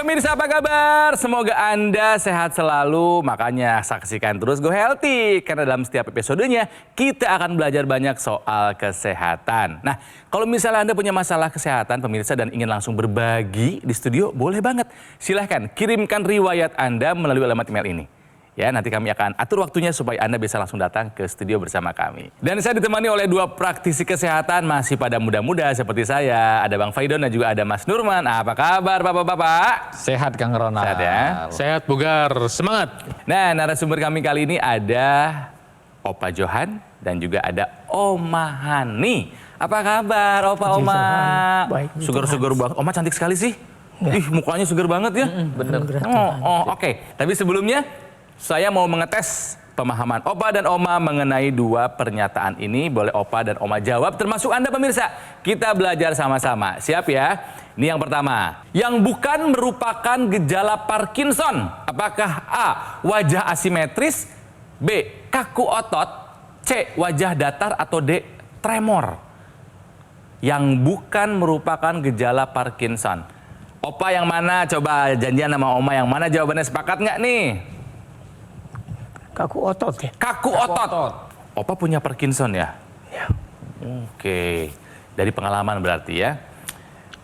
pemirsa, apa kabar? Semoga Anda sehat selalu, makanya saksikan terus Go Healthy. Karena dalam setiap episodenya kita akan belajar banyak soal kesehatan. Nah, kalau misalnya Anda punya masalah kesehatan pemirsa dan ingin langsung berbagi di studio, boleh banget. Silahkan kirimkan riwayat Anda melalui alamat email ini. Ya, nanti kami akan atur waktunya supaya Anda bisa langsung datang ke studio bersama kami. Dan saya ditemani oleh dua praktisi kesehatan masih pada muda-muda seperti saya. Ada Bang Faidon dan juga ada Mas Nurman. Apa kabar Bapak-bapak? Sehat Kang Ronald. Sehat ya? Sehat, bugar, semangat. Nah, narasumber kami kali ini ada Opa Johan dan juga ada Oma Hani. Apa kabar Opa, Oma? Baik. Sugar-sugar banget. Oma cantik sekali sih. Ih, mukanya segar banget ya. Bener. Oke. Tapi sebelumnya saya mau mengetes pemahaman Opa dan Oma mengenai dua pernyataan ini. Boleh Opa dan Oma jawab, termasuk Anda pemirsa. Kita belajar sama-sama. Siap ya? Ini yang pertama. Yang bukan merupakan gejala Parkinson. Apakah A, wajah asimetris, B, kaku otot, C, wajah datar, atau D, tremor? Yang bukan merupakan gejala Parkinson. Opa yang mana? Coba janjian sama Oma yang mana, jawabannya sepakat nggak nih? Kaku otot ya. Kaku otot. Opa punya Parkinson ya? Ya. Oke. Dari pengalaman berarti ya.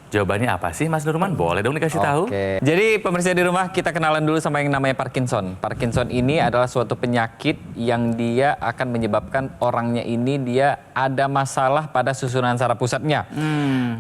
Jawabannya apa sih Mas Nurman? Boleh dong dikasih tahu. Oke. Jadi pemirsa di rumah, kita kenalan dulu sama yang namanya Parkinson. Parkinson ini adalah suatu penyakit yang dia akan menyebabkan orangnya ini dia ada masalah pada susunan saraf pusatnya.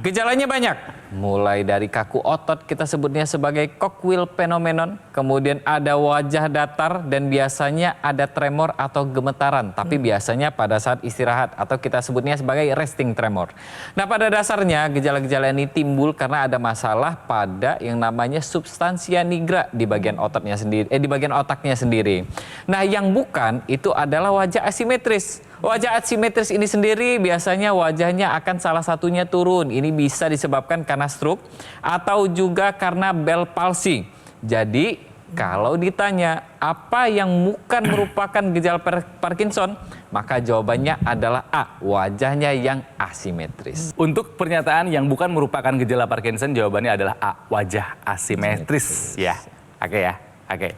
Gejalanya banyak. Mulai dari kaku otot, kita sebutnya sebagai cogwheel phenomenon. Kemudian ada wajah datar dan biasanya ada tremor atau gemetaran. Tapi biasanya pada saat istirahat atau kita sebutnya sebagai resting tremor. Nah, pada dasarnya gejala-gejala ini timbul karena ada masalah pada yang namanya substansia nigra di bagian ototnya sendiri, di bagian otaknya sendiri. Nah, yang bukan itu adalah wajah asimetris. Wajah asimetris ini sendiri biasanya wajahnya akan salah satunya turun. Ini bisa disebabkan karena stroke atau juga karena Bell palsy. Jadi kalau ditanya apa yang bukan merupakan gejala Parkinson, maka jawabannya adalah A, wajahnya yang asimetris. Untuk pernyataan yang bukan merupakan gejala Parkinson, jawabannya adalah A, wajah asimetris. Ya, oke ya, oke.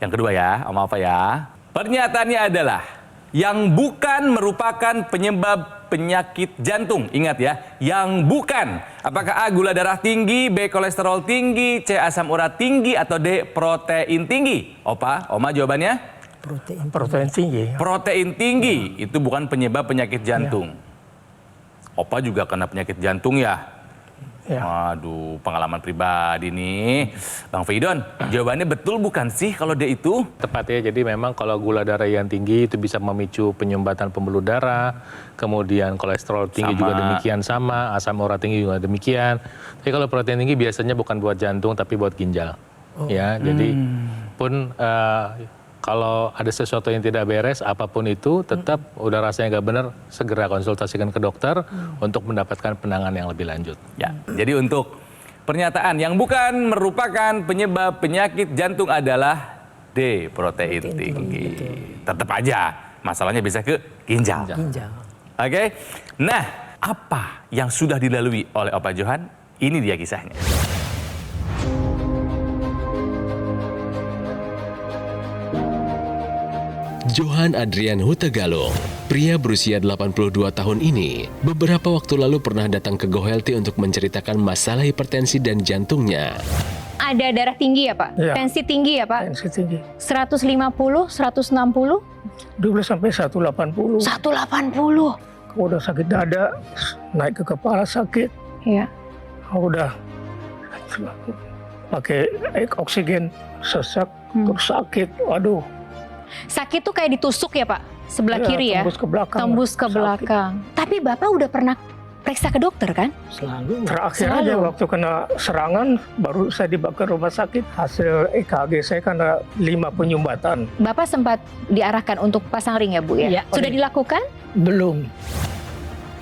Yang kedua ya, Om apa ya? Pernyataannya adalah yang bukan merupakan penyebab penyakit jantung. Ingat ya, yang bukan. Apakah A, gula darah tinggi, B, kolesterol tinggi, C, asam urat tinggi, atau D, protein tinggi? Opa, Oma jawabannya? Protein tinggi. Protein tinggi itu bukan penyebab penyakit jantung. Opa juga kena penyakit jantung ya? Ya. Waduh, pengalaman pribadi nih. Bang Faidon, jawabannya betul bukan sih kalau D itu? Tepat ya, jadi memang kalau gula darah yang tinggi itu bisa memicu penyumbatan pembuluh darah, kemudian kolesterol tinggi juga demikian sama, asam urat tinggi juga demikian. Tapi kalau protein tinggi biasanya bukan buat jantung tapi buat ginjal. Ya, jadi pun kalau ada sesuatu yang tidak beres, apapun itu, tetap udah rasanya nggak benar, segera konsultasikan ke dokter untuk mendapatkan penanganan yang lebih lanjut. Ya, jadi untuk pernyataan yang bukan merupakan penyebab penyakit jantung adalah D, protein tinggi. Tetap aja, masalahnya bisa ke ginjal. Oke, nah apa yang sudah dilalui oleh Opa Johan? Ini dia kisahnya. Johan Adrian Hutagalung, pria berusia 82 tahun ini, beberapa waktu lalu pernah datang ke Go Healthy untuk menceritakan masalah hipertensi dan jantungnya. Ada darah tinggi ya Pak? Ya. Tensi tinggi ya Pak? Tensi tinggi. 150, 160? 12 sampai 180. 180? Kalau udah sakit dada, naik ke kepala sakit. Ya. Udah pakai oksigen, sesak, terus sakit. Waduh. Sakit tuh kayak ditusuk ya Pak? Sebelah Ya, kiri ya? tembus ke belakang. Tembus ke Sakit. belakang. Tapi Bapak udah pernah periksa ke dokter kan? Selalu. Terakhir Selalu. aja waktu kena serangan, baru saya dibawa ke rumah sakit. Hasil EKG saya kena 5 penyumbatan. Bapak sempat diarahkan untuk pasang ring ya Bu ya? Iya. Sudah dilakukan? Belum.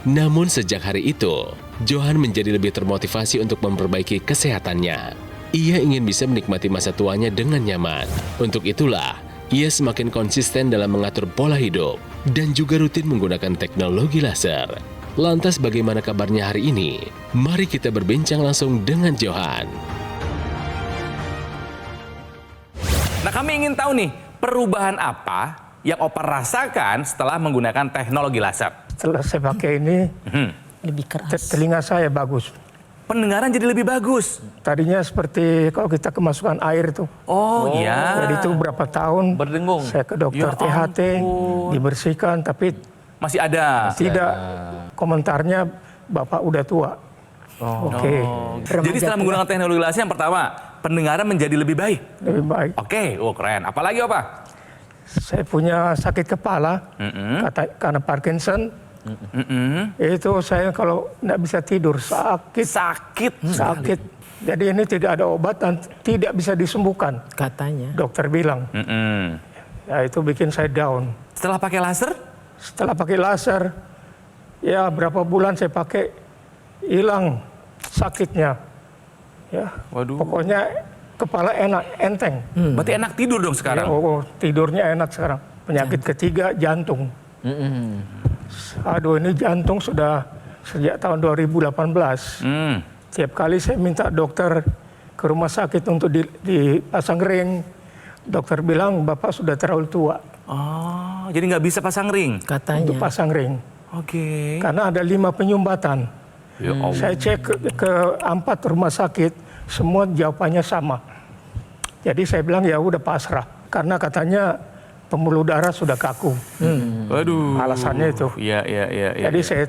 Namun sejak hari itu, Johan menjadi lebih termotivasi untuk memperbaiki kesehatannya. Ia ingin bisa menikmati masa tuanya dengan nyaman. Untuk itulah, ia semakin konsisten dalam mengatur pola hidup dan juga rutin menggunakan teknologi laser. Lantas bagaimana kabarnya hari ini? Mari kita berbincang langsung dengan Johan. Nah, kami ingin tahu nih, perubahan apa yang Opa rasakan setelah menggunakan teknologi laser? Setelah saya pakai ini, Lebih keras. telinga saya bagus. Pendengaran jadi lebih bagus. Tadinya seperti kalau kita kemasukan air tuh. Oh, iya. Jadi itu berapa tahun Berdengung. saya ke dokter Ya THT, dibersihkan, tapi Masih ada. tidak, komentarnya Bapak udah tua. Oke, Jadi setelah menggunakan teknologi laser yang pertama, pendengaran menjadi lebih baik. lebih baik. Oke, keren. Apalagi Opa? Saya punya sakit kepala, karena Parkinson. Itu saya kalau nggak bisa tidur, sakit. Jadi ini tidak ada obat dan tidak bisa disembuhkan. Katanya. Dokter bilang, ya itu bikin saya down. Setelah pakai laser? Setelah pakai laser, ya berapa bulan saya pakai, hilang sakitnya. Ya, Waduh. pokoknya kepala enak, enteng. Berarti enak tidur dong sekarang? Oh, tidurnya enak sekarang. Penyakit ketiga, jantung. Aduh, ini jantung sudah sejak tahun 2018. Tiap kali saya minta dokter ke rumah sakit untuk dipasang ring, dokter bilang Bapak sudah terlalu tua Oh, jadi nggak bisa pasang ring? untuk Katanya. pasang ring. Oke. Karena ada 5 penyumbatan. Ya Allah. Saya cek ke 4 rumah sakit, semua jawabannya sama. Jadi saya bilang ya udah pasrah. Karena katanya pembuluh darah sudah kaku. Waduh. Alasannya itu. Iya. Jadi saya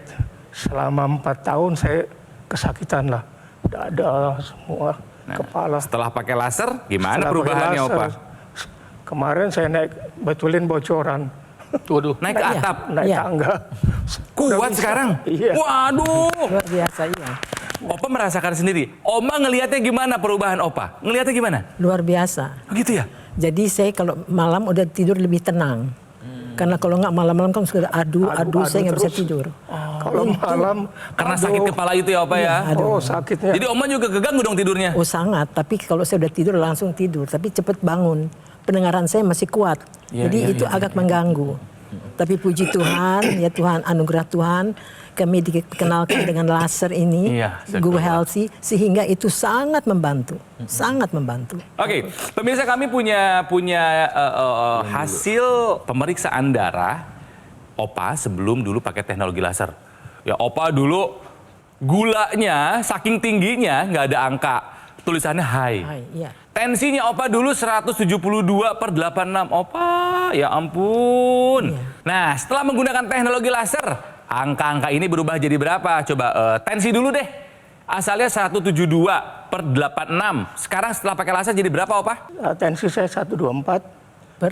selama 4 tahun saya kesakitan lah. Dada semua, kepala. Setelah pakai laser, gimana Setelah perubahannya pakai Opa? laser, kemarin saya naik betulin bocoran. Waduh. Naik ke atap. Naik Iya. tangga. Kuat sekarang? Iya. Waduh. Luar biasa, iya. Opa merasakan sendiri. Oma ngelihatnya gimana perubahan Opa? Ngelihatnya gimana? Luar biasa. Begitu ya? Jadi saya kalau malam udah tidur lebih tenang. Karena kalau nggak malam-malam kan sudah adu, saya nggak bisa terus. tidur. Kalau malam, Karena sakit kepala itu ya Opa ya? oh sakitnya. Jadi Oma juga keganggu dong tidurnya? Oh sangat, tapi kalau saya udah tidur langsung tidur. Tapi cepat bangun. Pendengaran saya masih kuat. Jadi itu agak mengganggu. Tapi puji Tuhan, ya Tuhan, anugerah Tuhan, kami dikenalkan dengan laser ini, Iya, Go Healthy, sehingga itu sangat membantu. Sangat membantu. Oke, pemirsa kami punya hasil pemeriksaan darah Opa sebelum dulu pakai teknologi laser. Ya Opa dulu gulanya saking tingginya nggak ada angka, tulisannya high. Hai, iya. Tensinya Opa dulu 172/86. Opa, ya ampun. Iya. Nah, setelah menggunakan teknologi laser, angka-angka ini berubah jadi berapa? Coba tensi dulu deh. Asalnya 172/86. Sekarang setelah pakai laser jadi berapa Opa? Tensi saya 124 Per,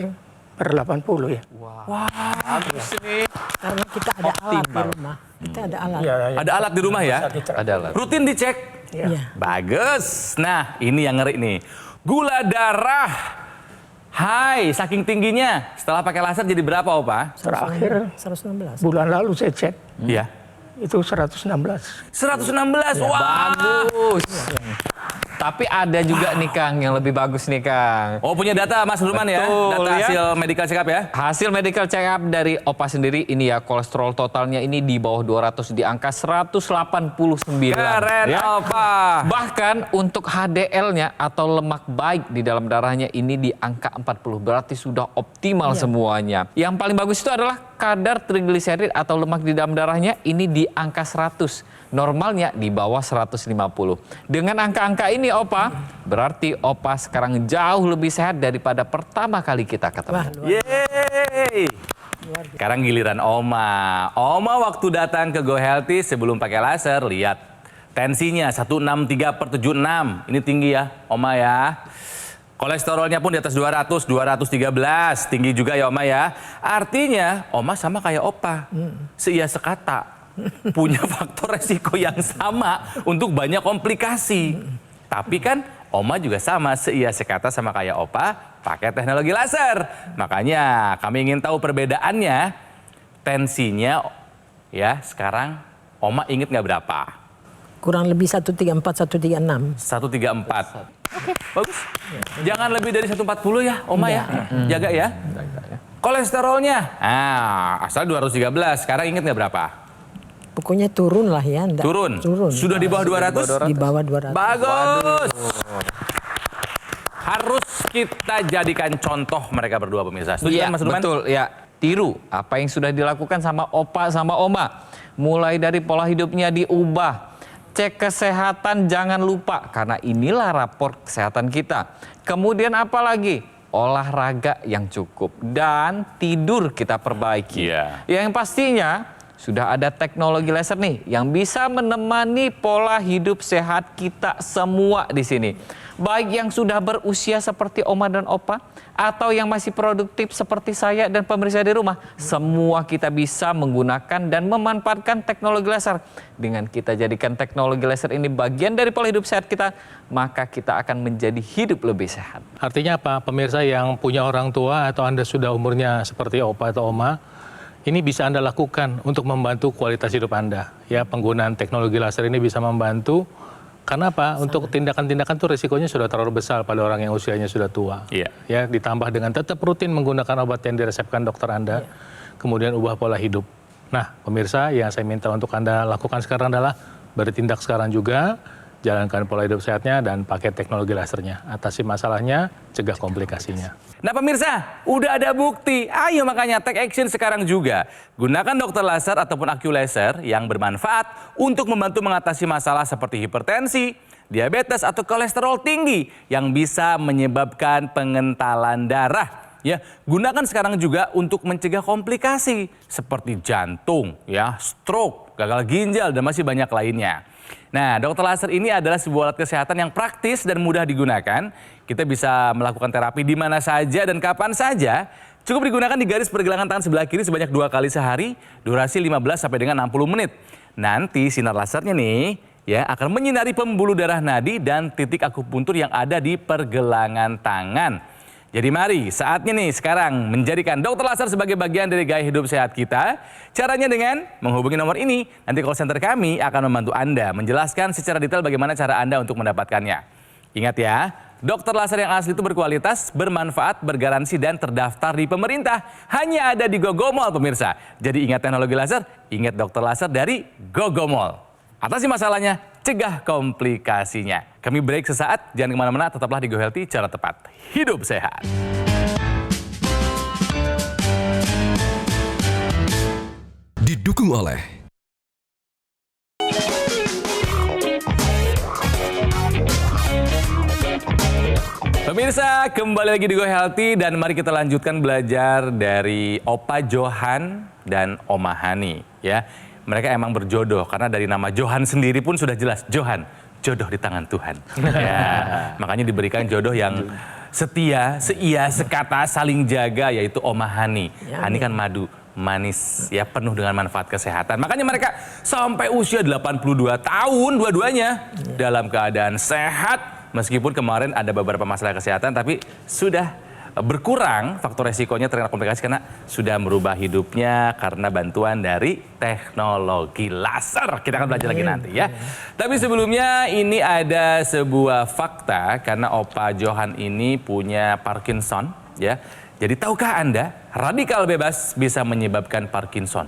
per 80 ya. Bagus nih. karena kita ada alat di rumah. Kita ada alat. Iya, Ada alat di rumah ya? Adalah. Rutin dicek? Iya. Bagus. Nah, ini yang ngeri nih. Gula darah high, saking tingginya. Setelah pakai laser jadi berapa, Opa? Terakhir 116. bulan lalu saya cek, Iya. itu 116. 116. Wah. Bagus. Tapi ada juga nih Kang yang lebih bagus nih Kang. Oh, punya data Mas Nurman ya? Betul, Data ya. hasil medical check up ya? Hasil medical check up dari Opa sendiri ini ya, kolesterol totalnya ini di bawah 200, di angka 189. Keren, ya. Opa. Bahkan untuk HDL-nya atau lemak baik di dalam darahnya ini di angka 40, berarti sudah optimal semuanya. Yang paling bagus itu adalah kadar trigliserid atau lemak di dalam darahnya ini di angka 100. Normalnya di bawah 150. Dengan angka-angka ini Opa, berarti Opa sekarang jauh lebih sehat daripada pertama kali kita ketemu. Wah, luar Yeay. Sekarang giliran Oma. Oma waktu datang ke Go Healthy sebelum pakai laser, lihat tensinya 163/76. Ini tinggi ya, Oma ya. Kolesterolnya pun di atas 200, 213. Tinggi juga ya Oma ya. Artinya Oma sama kayak Opa. Seia sekata. Punya faktor resiko yang sama untuk banyak komplikasi. Tapi kan Oma juga sama, seia sekata sama kayak Opa, pakai teknologi laser. Makanya kami ingin tahu perbedaannya. Tensinya ya sekarang Oma inget nggak berapa? kurang lebih 134, 136. 134. Oke, bagus. Jangan lebih dari 140 ya Oma ya. Jaga ya. Kolesterolnya, asal 213. Sekarang inget nggak berapa? Pokoknya turun lah ya. Turun. Turun. Sudah di bawah 200? Di bawah 200. Bagus. Harus kita jadikan contoh mereka berdua pemirsa. Setuju Iya, kan Mas Duman? betul ya. Tiru apa yang sudah dilakukan sama opa sama oma. Mulai dari pola hidupnya diubah. Cek kesehatan jangan lupa karena inilah rapor kesehatan kita. Kemudian apa lagi? Olahraga yang cukup dan tidur kita perbaiki. Iya. Yang pastinya sudah ada teknologi laser nih yang bisa menemani pola hidup sehat kita semua di sini. Baik yang sudah berusia seperti oma dan opa atau yang masih produktif seperti saya dan pemirsa di rumah, semua kita bisa menggunakan dan memanfaatkan teknologi laser. Dengan kita jadikan teknologi laser ini bagian dari pola hidup sehat kita, maka kita akan menjadi hidup lebih sehat. Artinya apa? Pemirsa yang punya orang tua atau Anda sudah umurnya seperti opa atau oma, ini bisa Anda lakukan untuk membantu kualitas hidup Anda. Ya, penggunaan teknologi laser ini bisa membantu. Karena apa? Untuk tindakan-tindakan itu risikonya sudah terlalu besar pada orang yang usianya sudah tua. Iya. Ya, ditambah dengan tetap rutin menggunakan obat yang diresepkan dokter Anda, kemudian ubah pola hidup. Nah, pemirsa, yang saya minta untuk Anda lakukan sekarang adalah bertindak sekarang juga, jalankan pola hidup sehatnya dan pakai teknologi lasernya. Atasi masalahnya, cegah komplikasinya. Nah pemirsa, udah ada bukti. Ayo makanya take action sekarang juga. Gunakan dokter laser ataupun aku laser yang bermanfaat untuk membantu mengatasi masalah seperti hipertensi, diabetes atau kolesterol tinggi yang bisa menyebabkan pengentalan darah. Ya, gunakan sekarang juga untuk mencegah komplikasi seperti jantung, ya, stroke, gagal ginjal dan masih banyak lainnya. Nah, dokter laser ini adalah sebuah alat kesehatan yang praktis dan mudah digunakan. Kita bisa melakukan terapi di mana saja dan kapan saja. Cukup digunakan di garis pergelangan tangan sebelah kiri sebanyak 2 kali sehari, durasi 15 sampai dengan 60 menit. Nanti sinar lasernya nih ya akan menyinari pembuluh darah nadi dan titik akupuntur yang ada di pergelangan tangan. Jadi mari saatnya nih sekarang menjadikan dokter laser sebagai bagian dari gaya hidup sehat kita. Caranya dengan menghubungi nomor ini. Nanti call center kami akan membantu Anda menjelaskan secara detail bagaimana cara Anda untuk mendapatkannya. Ingat ya, dokter laser yang asli itu berkualitas, bermanfaat, bergaransi dan terdaftar di pemerintah. Hanya ada di Gogomall pemirsa. Jadi ingat teknologi laser, ingat dokter laser dari Gogomall. Atasi masalahnya, cegah komplikasinya. Kami break sesaat, jangan kemana-mana, tetaplah di Go Healthy, cara tepat hidup sehat. Didukung oleh Pemirsa, kembali lagi di Go Healthy dan mari kita lanjutkan belajar dari Opa Johan dan Oma Hani ya. Mereka emang berjodoh karena dari nama Johan sendiri pun sudah jelas Johan, jodoh di tangan Tuhan. Ya, makanya diberikan jodoh yang setia, seia, sekata, saling jaga yaitu Oma Hani. Hani kan madu, manis, ya penuh dengan manfaat kesehatan. Makanya mereka sampai usia 82 tahun dua-duanya dalam keadaan sehat. Meskipun kemarin ada beberapa masalah kesehatan tapi sudah berkurang faktor resikonya terkena komplikasi karena sudah merubah hidupnya karena bantuan dari teknologi laser. Kita akan belajar lagi nanti ya. Tapi sebelumnya ini ada sebuah fakta karena Opa Johan ini punya Parkinson ya. Jadi tahukah Anda radikal bebas bisa menyebabkan Parkinson?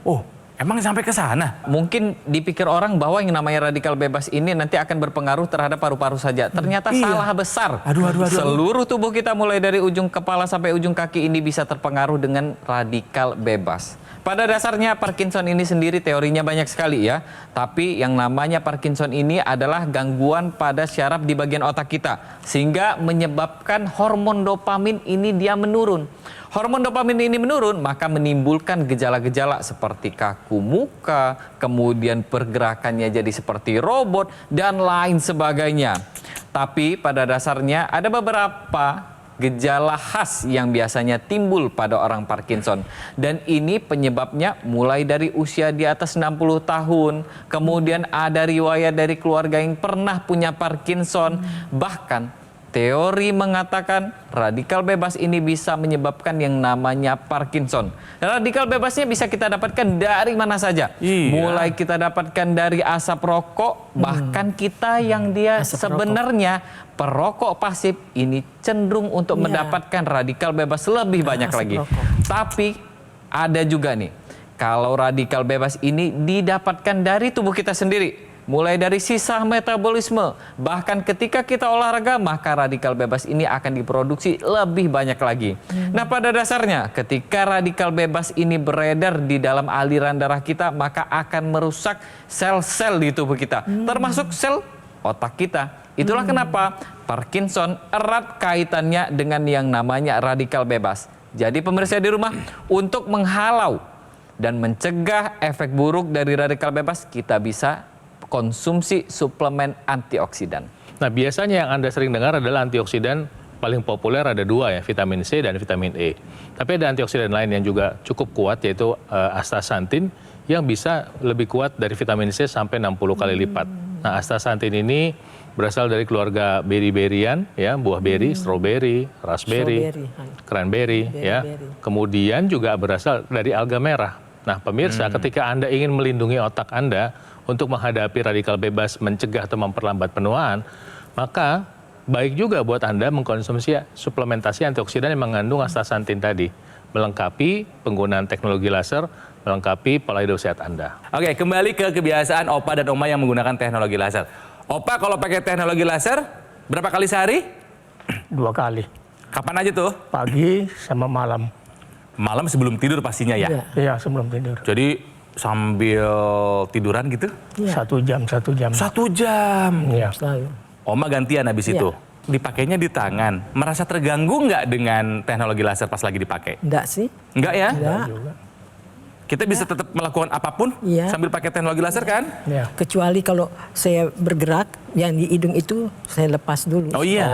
Oh, emang sampai ke sana? Mungkin dipikir orang bahwa yang namanya radikal bebas ini nanti akan berpengaruh terhadap paru-paru saja. Ternyata salah besar. Aduh. Seluruh tubuh kita mulai dari ujung kepala sampai ujung kaki ini bisa terpengaruh dengan radikal bebas. Pada dasarnya Parkinson ini sendiri teorinya banyak sekali ya. Tapi yang namanya Parkinson ini adalah gangguan pada syaraf di bagian otak kita. Sehingga menyebabkan hormon dopamin ini dia menurun. Hormon dopamin ini menurun, maka menimbulkan gejala-gejala seperti kaku muka, kemudian pergerakannya jadi seperti robot, dan lain sebagainya. Tapi pada dasarnya ada beberapa gejala khas yang biasanya timbul pada orang Parkinson. Dan ini penyebabnya mulai dari usia di atas 60 tahun, kemudian ada riwayat dari keluarga yang pernah punya Parkinson, bahkan teori mengatakan radikal bebas ini bisa menyebabkan yang namanya Parkinson. Radikal bebasnya bisa kita dapatkan dari mana saja. Iya. Mulai kita dapatkan dari asap rokok, bahkan kita yang dia sebenarnya perokok pasif ini cenderung untuk mendapatkan radikal bebas lebih banyak lagi. Tapi ada juga nih, kalau radikal bebas ini didapatkan dari tubuh kita sendiri. mulai dari sisa metabolisme. Bahkan ketika kita olahraga, maka radikal bebas ini akan diproduksi lebih banyak lagi. Nah, pada dasarnya ketika radikal bebas ini beredar di dalam aliran darah kita, maka akan merusak sel-sel di tubuh kita, termasuk sel otak kita. Itulah kenapa Parkinson erat kaitannya dengan yang namanya radikal bebas. Jadi pemirsa di rumah, untuk menghalau dan mencegah efek buruk dari radikal bebas, kita bisa konsumsi suplemen antioksidan. Nah, biasanya yang Anda sering dengar adalah antioksidan paling populer ada 2 ya, vitamin C dan vitamin E. Tapi ada antioksidan lain yang juga cukup kuat, yaitu astaxanthin yang bisa lebih kuat dari vitamin C sampai 60 kali lipat. Nah, astaxanthin ini berasal dari keluarga beri-berian, ya, buah beri, stroberi, raspberry, cranberry, ya. Kemudian juga berasal dari alga merah. Nah, pemirsa, ketika Anda ingin melindungi otak Anda untuk menghadapi radikal bebas, mencegah atau memperlambat penuaan, maka baik juga buat Anda mengkonsumsi suplementasi antioksidan yang mengandung astaxanthin tadi, melengkapi penggunaan teknologi laser, melengkapi pola hidup sehat Anda. Oke, kembali ke kebiasaan Opa dan Oma yang menggunakan teknologi laser. Opa kalau pakai teknologi laser, berapa kali sehari? 2 kali. Kapan aja tuh? Pagi sama malam. Malam sebelum tidur pastinya ya? Iya, sebelum tidur. Jadi sambil tiduran gitu? 1 jam. 1 jam? Iya. Selalu. Oma gantian habis itu? Dipakainya di tangan. Merasa terganggu nggak dengan teknologi laser pas lagi dipakai? Enggak sih. Enggak ya? Enggak. Kita bisa tetap melakukan apapun sambil pakai teknologi laser kan? Iya. Kecuali kalau saya bergerak, yang di hidung itu saya lepas dulu. Oh iya.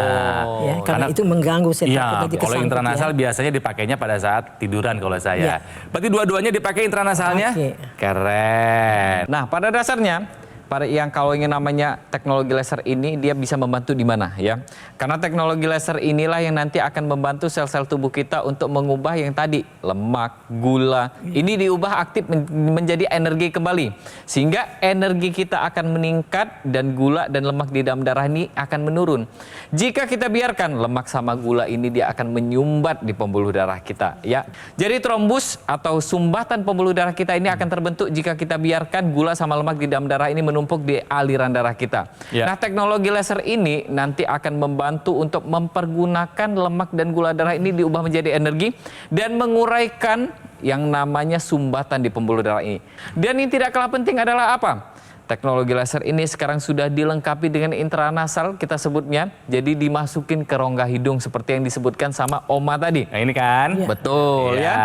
Ya, karena itu mengganggu, saya Iya, takut nanti kalau kesangkut, intranasal ya. biasanya dipakainya pada saat tiduran kalau saya. Iya. Berarti dua-duanya dipakai intranasalnya? Oke. Keren. Nah, pada dasarnya pada yang kalau ingin namanya teknologi laser ini, dia bisa membantu di mana ya? Karena teknologi laser inilah yang nanti akan membantu sel-sel tubuh kita untuk mengubah yang tadi lemak, gula, ini diubah aktif menjadi energi kembali, sehingga energi kita akan meningkat dan gula dan lemak di dalam darah ini akan menurun. Jika kita biarkan lemak sama gula ini, dia akan menyumbat di pembuluh darah kita ya. Jadi trombus atau sumbatan pembuluh darah kita ini akan terbentuk jika kita biarkan gula sama lemak di dalam darah ini menumpuk di aliran darah kita. Ya. Nah, teknologi laser ini nanti akan membantu untuk mempergunakan lemak dan gula darah ini diubah menjadi energi dan menguraikan yang namanya sumbatan di pembuluh darah ini. Dan yang tidak kalah penting adalah apa? Teknologi laser ini sekarang sudah dilengkapi dengan intranasal, kita sebutnya. Jadi dimasukin ke rongga hidung seperti yang disebutkan sama Oma tadi. Nah ini kan? Betul Ya. ya.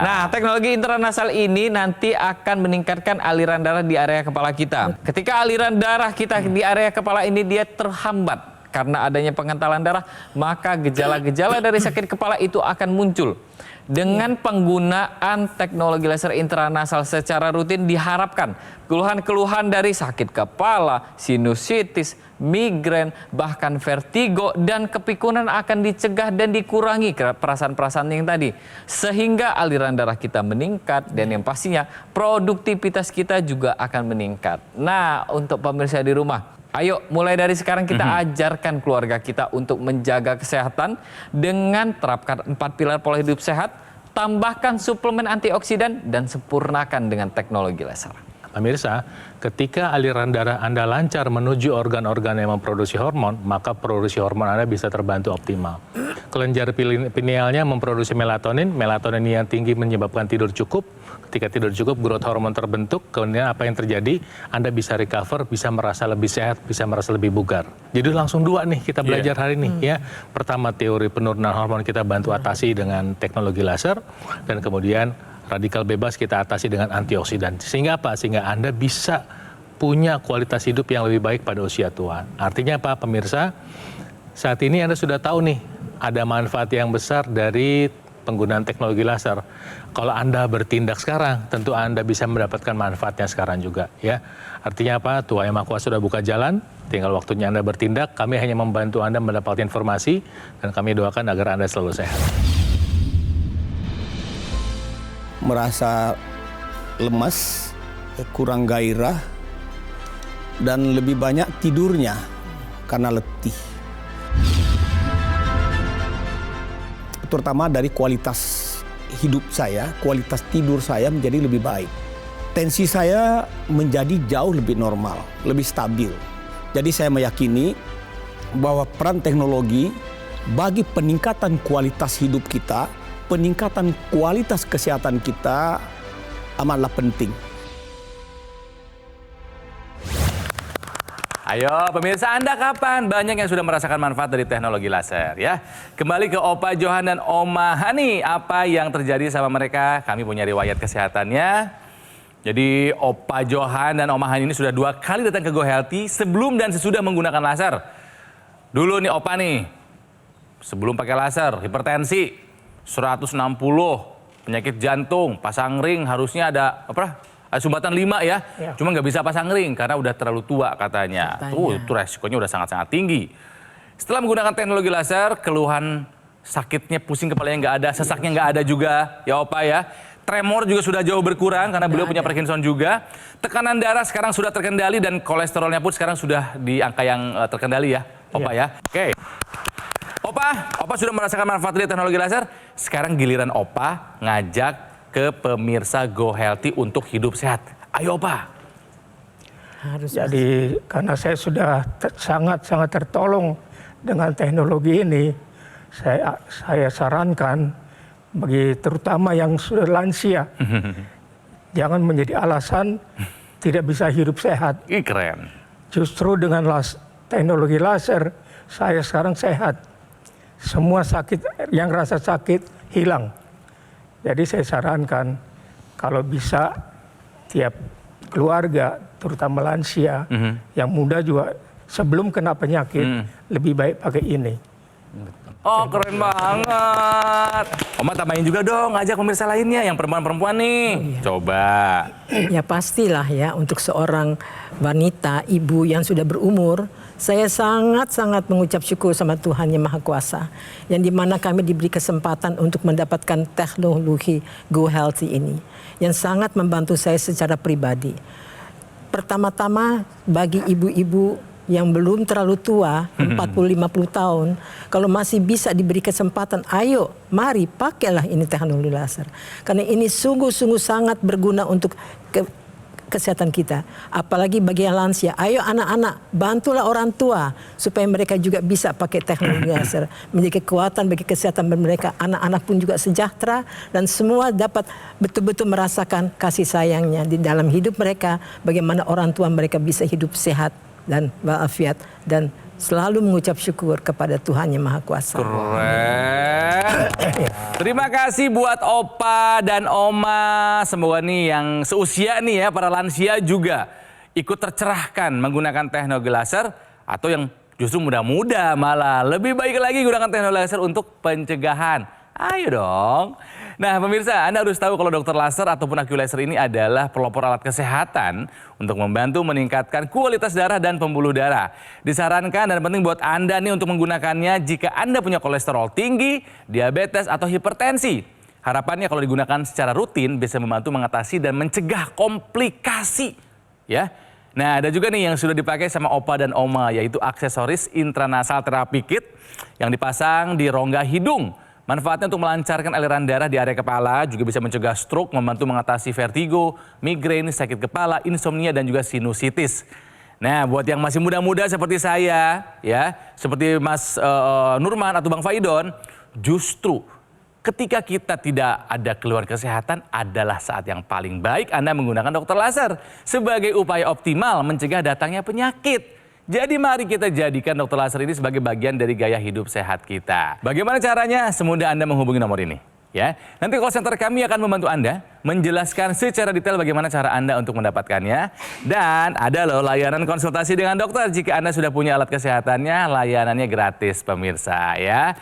Nah, teknologi intranasal ini nanti akan meningkatkan aliran darah di area kepala kita. Ketika aliran darah kita di area kepala ini dia terhambat karena adanya pengentalan darah, maka gejala-gejala dari sakit kepala itu akan muncul. Dengan penggunaan teknologi laser intranasal secara rutin diharapkan keluhan-keluhan dari sakit kepala, sinusitis, migrain, bahkan vertigo dan kepikunan akan dicegah dan dikurangi perasaan-perasaan yang tadi. Sehingga aliran darah kita meningkat dan yang pastinya produktivitas kita juga akan meningkat. Nah, untuk pemirsa di rumah, ayo mulai dari sekarang kita ajarkan keluarga kita untuk menjaga kesehatan dengan terapkan 4 pilar pola hidup sehat, tambahkan suplemen antioksidan dan sempurnakan dengan teknologi laser. Pemirsa, ketika aliran darah Anda lancar menuju organ-organ yang memproduksi hormon, maka produksi hormon Anda bisa terbantu optimal. Kelenjar pinealnya memproduksi melatonin, melatonin yang tinggi menyebabkan tidur cukup. Ketika tidur cukup, growth hormon terbentuk, kemudian apa yang terjadi? Anda bisa recover, bisa merasa lebih sehat, bisa merasa lebih bugar. Jadi langsung 2 nih kita belajar hari ini ya. Pertama, teori penurunan hormon kita bantu atasi dengan teknologi laser, dan kemudian radikal bebas kita atasi dengan antioksidan. Sehingga apa? Sehingga Anda bisa punya kualitas hidup yang lebih baik pada usia tua. Artinya apa, pemirsa? Saat ini Anda sudah tahu nih, ada manfaat yang besar dari penggunaan teknologi laser. Kalau Anda bertindak sekarang, tentu Anda bisa mendapatkan manfaatnya sekarang juga ya. Artinya apa? Tuhan Yang Maha Kuasa sudah buka jalan, tinggal waktunya Anda bertindak. Kami hanya membantu Anda mendapatkan informasi, dan kami doakan agar Anda selalu sehat. Merasa lemas, kurang gairah, dan lebih banyak tidurnya karena letih. Terutama dari kualitas hidup saya, kualitas tidur saya menjadi lebih baik. tensi saya menjadi jauh lebih normal, lebih stabil. Jadi saya meyakini bahwa peran teknologi bagi peningkatan kualitas hidup kita, peningkatan kualitas kesehatan kita amatlah penting. Ayo pemirsa, Anda kapan? Banyak yang sudah merasakan manfaat dari teknologi laser ya. Kembali ke Opa Johan dan Oma Hani. Apa yang terjadi sama mereka? Kami punya riwayat kesehatannya. Jadi Opa Johan dan Oma Hani ini sudah 2 kali datang ke Go Healthy sebelum dan sesudah menggunakan laser. Dulu nih Opa nih, sebelum pakai laser, hipertensi, 160, penyakit jantung, pasang ring harusnya ada sumbatan 5 ya. Cuma nggak bisa pasang ring karena udah terlalu tua katanya. Itu resikonya udah sangat-sangat tinggi. Setelah menggunakan teknologi laser, keluhan sakitnya, pusing kepalanya nggak ada, sesaknya nggak ada juga ya Opa ya. Tremor juga sudah jauh berkurang karena beliau punya Parkinson juga. Tekanan darah sekarang sudah terkendali dan kolesterolnya pun sekarang sudah di angka yang terkendali ya Opa ya. Oke. Opa sudah merasakan manfaat dari teknologi laser. Sekarang giliran Opa ngajak ke pemirsa Go Healthy untuk hidup sehat. Ayo Opa. Jadi karena saya sudah sangat-sangat tertolong dengan teknologi ini, saya sarankan bagi terutama yang sudah lansia, jangan menjadi alasan tidak bisa hidup sehat. Ih, keren. Justru dengan teknologi laser, saya sekarang sehat. Semua sakit, yang rasa sakit hilang. Jadi saya sarankan kalau bisa tiap keluarga, terutama lansia, yang muda juga sebelum kena penyakit lebih baik pakai ini. Oh keren banget. Oma tambahin juga dong, ajak pemirsa lainnya yang perempuan-perempuan nih. Coba. Ya pastilah ya, untuk seorang wanita, ibu yang sudah berumur, saya sangat-sangat mengucap syukur sama Tuhan Yang Maha Kuasa. Yang dimana kami diberi kesempatan untuk mendapatkan teknologi Go Healthy ini. Yang sangat membantu saya secara pribadi. Pertama-tama bagi ibu-ibu yang belum terlalu tua, 40-50 tahun, kalau masih bisa diberi kesempatan, ayo, mari pakailah ini teknologi laser. Karena ini sungguh-sungguh sangat berguna untuk kesehatan kita. Apalagi bagi yang lansia, ayo anak-anak, bantulah orang tua supaya mereka juga bisa pakai teknologi laser. Menjadi kekuatan bagi kesehatan mereka, anak-anak pun juga sejahtera dan semua dapat betul-betul merasakan kasih sayangnya di dalam hidup mereka, bagaimana orang tua mereka bisa hidup sehat dan walafiat dan selalu mengucap syukur kepada Tuhan Yang Maha Kuasa. Keren. Terima kasih buat Opa dan Oma. Semoga nih yang seusia nih ya, para lansia juga ikut tercerahkan menggunakan teknologi laser, atau yang justru muda-muda malah lebih baik lagi gunakan teknologi laser untuk pencegahan. Ayo dong. Nah pemirsa, Anda harus tahu kalau dokter laser ataupun Aq Laser ini adalah pelopor alat kesehatan untuk membantu meningkatkan kualitas darah dan pembuluh darah. Disarankan dan penting buat Anda nih untuk menggunakannya jika Anda punya kolesterol tinggi, diabetes atau hipertensi. Harapannya kalau digunakan secara rutin bisa membantu mengatasi dan mencegah komplikasi. Ya. Nah ada juga nih yang sudah dipakai sama Opa dan Oma, yaitu aksesoris intranasal therapy kit yang dipasang di rongga hidung. Manfaatnya untuk melancarkan aliran darah di area kepala, juga bisa mencegah stroke, membantu mengatasi vertigo, migrain, sakit kepala, insomnia, dan juga sinusitis. Nah, buat yang masih muda-muda seperti saya, ya, seperti Mas Nurman atau Bang Faidon, justru ketika kita tidak ada keluhan kesehatan adalah saat yang paling baik Anda menggunakan dokter laser sebagai upaya optimal mencegah datangnya penyakit. Jadi mari kita jadikan dokter laser ini sebagai bagian dari gaya hidup sehat kita. Bagaimana caranya? Semudah Anda menghubungi nomor ini. Ya, nanti call center kami akan membantu Anda menjelaskan secara detail bagaimana cara Anda untuk mendapatkannya. Dan ada loh layanan konsultasi dengan dokter jika Anda sudah punya alat kesehatannya, layanannya gratis pemirsa ya.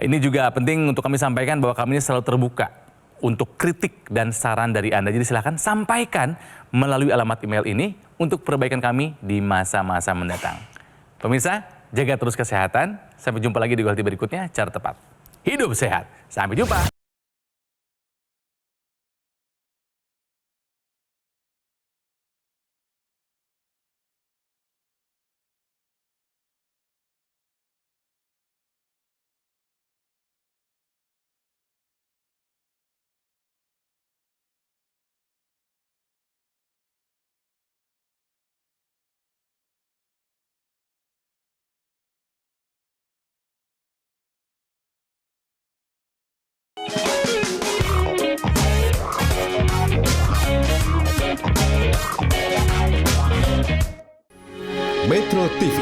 Ini juga penting untuk kami sampaikan bahwa kami ini selalu terbuka untuk kritik dan saran dari Anda. Jadi silakan sampaikan melalui alamat email ini untuk perbaikan kami di masa-masa mendatang. Pemirsa, jaga terus kesehatan. Sampai jumpa lagi di Go Healthy berikutnya. Cara tepat hidup sehat. Sampai jumpa. Metro TV.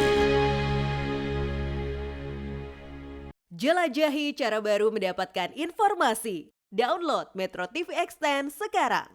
Jelajahi cara baru mendapatkan informasi. Download Metro TV Extend sekarang.